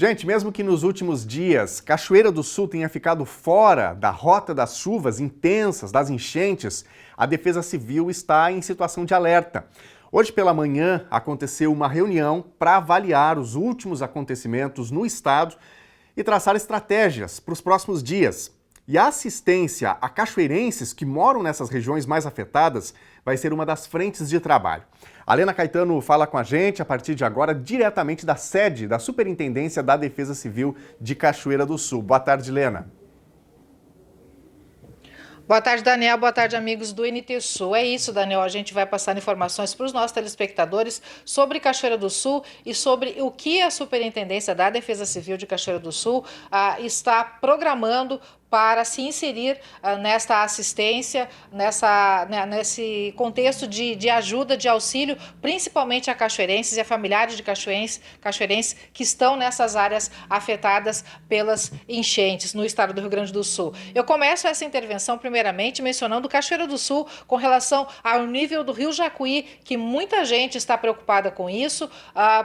Gente, mesmo que nos últimos dias Cachoeira do Sul tenha ficado fora da rota das chuvas intensas, das enchentes, a Defesa Civil está em situação de alerta. Hoje pela manhã aconteceu uma reunião para avaliar os últimos acontecimentos no estado e traçar estratégias para os próximos dias. E a assistência a cachoeirenses que moram nessas regiões mais afetadas vai ser uma das frentes de trabalho. A Lena Caetano fala com a gente a partir de agora diretamente da sede da Superintendência da Defesa Civil de Cachoeira do Sul. Boa tarde, Lena. Boa tarde, Daniel. Boa tarde, amigos do NT Sul. É isso, Daniel. A gente vai passar informações para os nossos telespectadores sobre Cachoeira do Sul e sobre o que a Superintendência da Defesa Civil de Cachoeira do Sul está programando para se inserir nesta assistência, nesse contexto de ajuda, de auxílio, principalmente a cachoeirenses e a familiares de cachoeirenses que estão nessas áreas afetadas pelas enchentes no estado do Rio Grande do Sul. Eu começo essa intervenção primeiramente mencionando Cachoeira do Sul com relação ao nível do Rio Jacuí, que muita gente está preocupada com isso,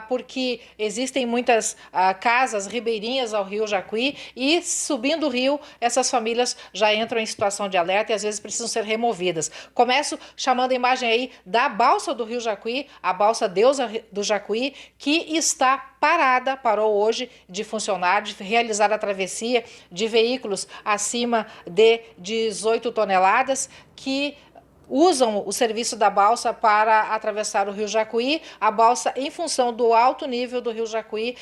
porque existem muitas casas ribeirinhas ao Rio Jacuí e subindo o rio, essas famílias já entram em situação de alerta e às vezes precisam ser removidas. Começo chamando a imagem aí da balsa do Rio Jacuí, a balsa Deusa do Jacuí, que está parou hoje de funcionar, de realizar a travessia de veículos acima de 18 toneladas que usam o serviço da balsa para atravessar o Rio Jacuí. A balsa, em função do alto nível do Rio Jacuí,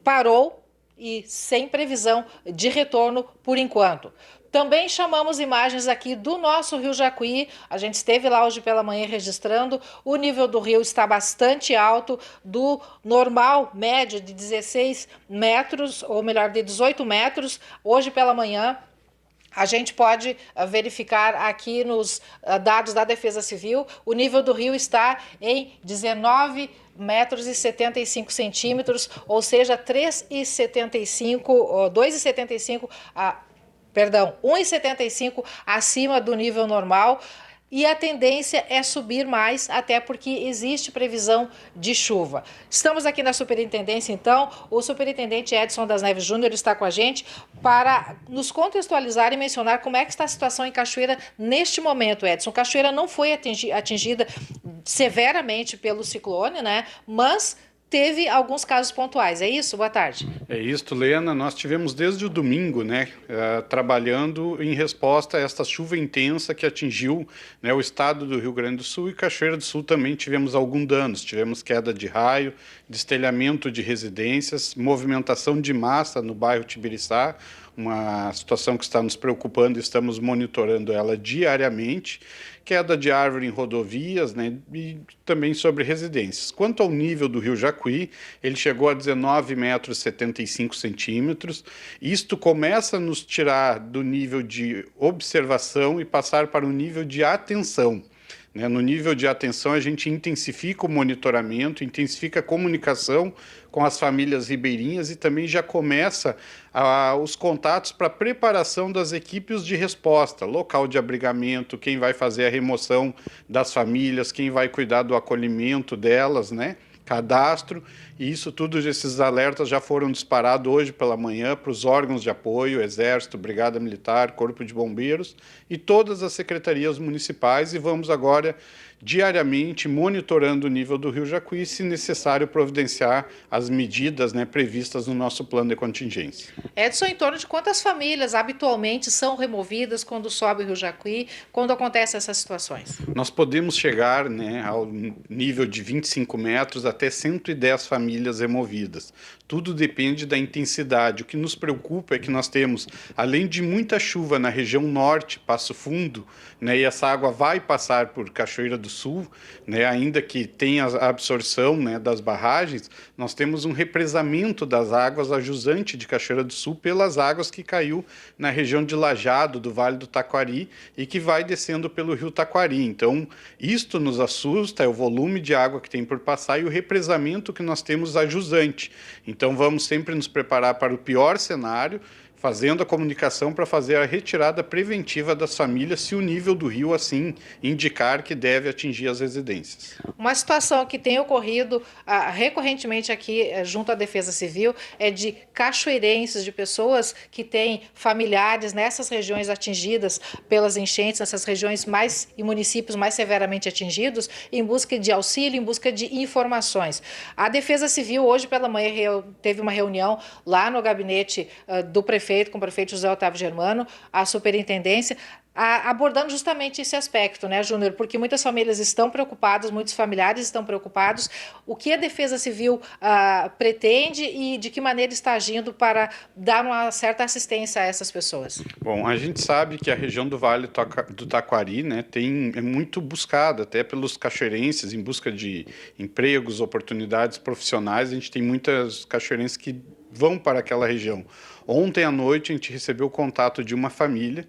parou e sem previsão de retorno por enquanto. Também chamamos imagens aqui do nosso Rio Jacuí, a gente esteve lá hoje pela manhã registrando, o nível do rio está bastante alto, do normal médio de 16 metros, ou melhor, de 18 metros, hoje pela manhã. A gente pode verificar aqui nos dados da Defesa Civil, o nível do rio está em 19 metros e 75 centímetros, ou seja, 1,75 acima do nível normal. E a tendência é subir mais, até porque existe previsão de chuva. Estamos aqui na Superintendência, então, o Superintendente Edson das Neves Júnior está com a gente para nos contextualizar e mencionar como é que está a situação em Cachoeira neste momento, Edson. Cachoeira não foi atingida severamente pelo ciclone, né? Mas teve alguns casos pontuais, é isso? Boa tarde. É isso, Lena. Nós tivemos desde o domingo, trabalhando em resposta a esta chuva intensa que atingiu, o estado do Rio Grande do Sul, e Cachoeira do Sul também tivemos alguns danos. Tivemos queda de raio, destelhamento de residências, movimentação de massa no bairro Tibiriçá, uma situação que está nos preocupando e estamos monitorando ela diariamente, queda de árvore em rodovias, e também sobre residências. Quanto ao nível do Rio Jacuí, ele chegou a 19 metros e 75 centímetros. Isto começa a nos tirar do nível de observação e passar para o nível de atenção. No nível de atenção, a gente intensifica o monitoramento, intensifica a comunicação com as famílias ribeirinhas e também já começa os contatos para a preparação das equipes de resposta, local de abrigamento, quem vai fazer a remoção das famílias, quem vai cuidar do acolhimento delas, cadastro, e isso tudo, esses alertas já foram disparados hoje pela manhã para os órgãos de apoio, Exército, Brigada Militar, Corpo de Bombeiros e todas as secretarias municipais, e vamos agora diariamente monitorando o nível do Rio Jacuí, se necessário providenciar as medidas previstas no nosso plano de contingência. Edson, em torno de quantas famílias habitualmente são removidas quando sobe o Rio Jacuí, quando acontecem essas situações? Nós podemos chegar ao nível de 25 metros até 110 famílias removidas. Tudo depende da intensidade. O que nos preocupa é que nós temos, além de muita chuva na região norte, Passo Fundo, e essa água vai passar por Cachoeira do Sul, ainda que tenha a absorção das barragens, nós temos um represamento das águas a jusante de Cachoeira do Sul pelas águas que caiu na região de Lajeado, do Vale do Taquari, e que vai descendo pelo rio Taquari. Então, isto nos assusta, é o volume de água que tem por passar e o represamento que nós temos a jusante. Então, vamos sempre nos preparar para o pior cenário, fazendo a comunicação para fazer a retirada preventiva das famílias se o nível do rio assim indicar que deve atingir as residências. Uma situação que tem ocorrido recorrentemente aqui junto à Defesa Civil é de cachoeirenses, de pessoas que têm familiares nessas regiões atingidas pelas enchentes, nessas regiões e municípios mais severamente atingidos, em busca de auxílio, em busca de informações. A Defesa Civil hoje pela manhã teve uma reunião lá no gabinete do prefeito, com o prefeito José Otávio Germano, a superintendência, abordando justamente esse aspecto, né, Júnior? Porque muitas famílias estão preocupadas, muitos familiares estão preocupados. O que a Defesa Civil pretende e de que maneira está agindo para dar uma certa assistência a essas pessoas? Bom, a gente sabe que a região do Vale do Taquari, né, é muito buscada até pelos cachoeirenses em busca de empregos, oportunidades profissionais. A gente tem muitas cachoeirenses que vão para aquela região. Ontem à noite a gente recebeu o contato de uma família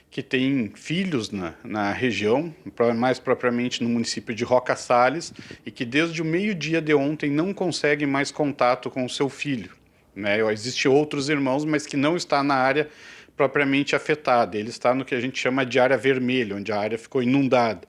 que tem filhos na região, mais propriamente no município de Roca Salles, e que desde o meio-dia de ontem não consegue mais contato com o seu filho, né? Existem outros irmãos, mas que não está na área propriamente afetada. Ele está no que a gente chama de área vermelha, onde a área ficou inundada.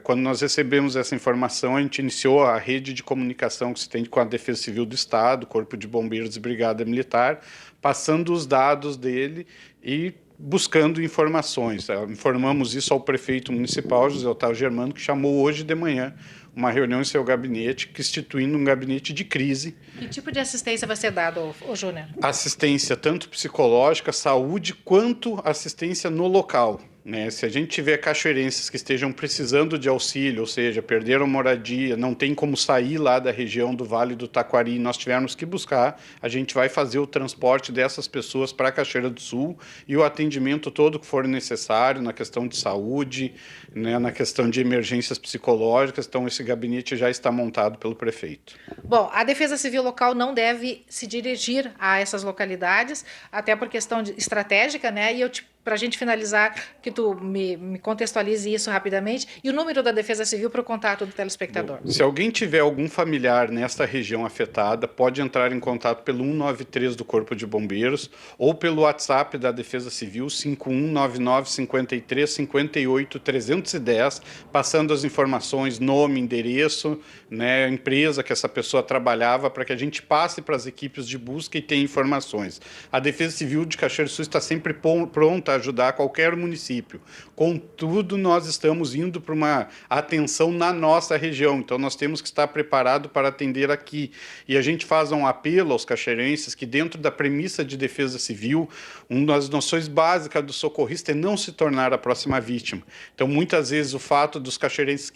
Quando nós recebemos essa informação, a gente iniciou a rede de comunicação que se tem com a Defesa Civil do Estado, Corpo de Bombeiros e Brigada Militar, passando os dados dele e buscando informações. Informamos isso ao prefeito municipal, José Otávio Germano, que chamou hoje de manhã uma reunião em seu gabinete, instituindo um gabinete de crise. Que tipo de assistência vai ser dado, Júnior? Assistência tanto psicológica, saúde, quanto assistência no local. Né? Se a gente tiver cachoeirenses que estejam precisando de auxílio, ou seja, perderam moradia, não tem como sair lá da região do Vale do Taquari e nós tivermos que buscar, a gente vai fazer o transporte dessas pessoas para a Cachoeira do Sul e o atendimento todo que for necessário na questão de saúde, né, na questão de emergências psicológicas. Então, esse gabinete já está montado pelo prefeito. Bom, a Defesa Civil local não deve se dirigir a essas localidades, até por questão estratégica, né? E para a gente finalizar, que tu me contextualize isso rapidamente, e o número da Defesa Civil para o contato do telespectador. Bom, se alguém tiver algum familiar nesta região afetada, pode entrar em contato pelo 193 do Corpo de Bombeiros ou pelo WhatsApp da Defesa Civil 5199 53 58 310, passando as informações, nome, endereço, né, empresa que essa pessoa trabalhava, para que a gente passe para as equipes de busca e tenha informações. A Defesa Civil de Cachoeira do Sul está sempre pronta a ajudar qualquer município. Contudo, nós estamos indo para uma atenção na nossa região, então nós temos que estar preparados para atender aqui. E a gente faz um apelo aos cachoeirenses que, dentro da premissa de defesa civil, uma das noções básicas do socorrista é não se tornar a próxima vítima. Então, muitas vezes, o fato dos cachoeirenses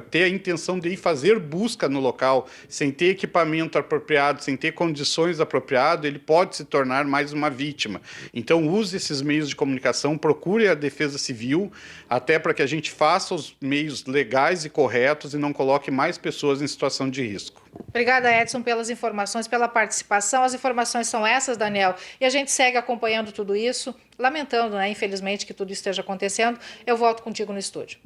ter a intenção de ir fazer busca no local, sem ter equipamento apropriado, sem ter condições apropriadas, ele pode se tornar mais uma vítima. Então, use esses meios de comunicação, procure a Defesa Civil, até para que a gente faça os meios legais e corretos e não coloque mais pessoas em situação de risco. Obrigada, Edson, pelas informações, pela participação. As informações são essas, Daniel, e a gente segue acompanhando tudo isso, lamentando, né, infelizmente, que tudo esteja acontecendo. Eu volto contigo no estúdio.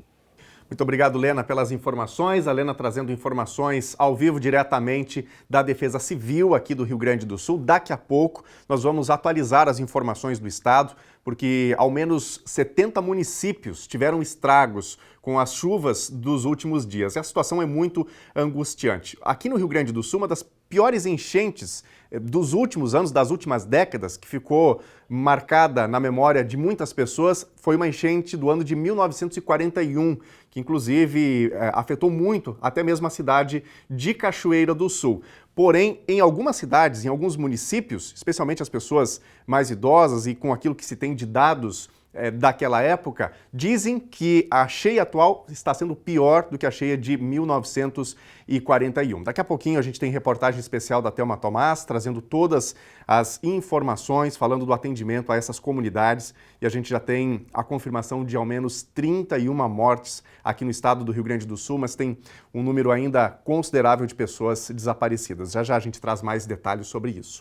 Muito obrigado, Lena, pelas informações. A Lena trazendo informações ao vivo diretamente da Defesa Civil aqui do Rio Grande do Sul. Daqui a pouco nós vamos atualizar as informações do estado, porque ao menos 70 municípios tiveram estragos com as chuvas dos últimos dias. E a situação é muito angustiante. Aqui no Rio Grande do Sul, uma das piores enchentes dos últimos anos, das últimas décadas, que ficou marcada na memória de muitas pessoas, foi uma enchente do ano de 1941, que inclusive afetou muito até mesmo a cidade de Cachoeira do Sul. Porém, em algumas cidades, em alguns municípios, especialmente as pessoas mais idosas e com aquilo que se tem de dados daquela época, dizem que a cheia atual está sendo pior do que a cheia de 1941. Daqui a pouquinho a gente tem reportagem especial da Thelma Tomás, trazendo todas as informações, falando do atendimento a essas comunidades, e a gente já tem a confirmação de ao menos 31 mortes aqui no estado do Rio Grande do Sul, mas tem um número ainda considerável de pessoas desaparecidas. Já já a gente traz mais detalhes sobre isso.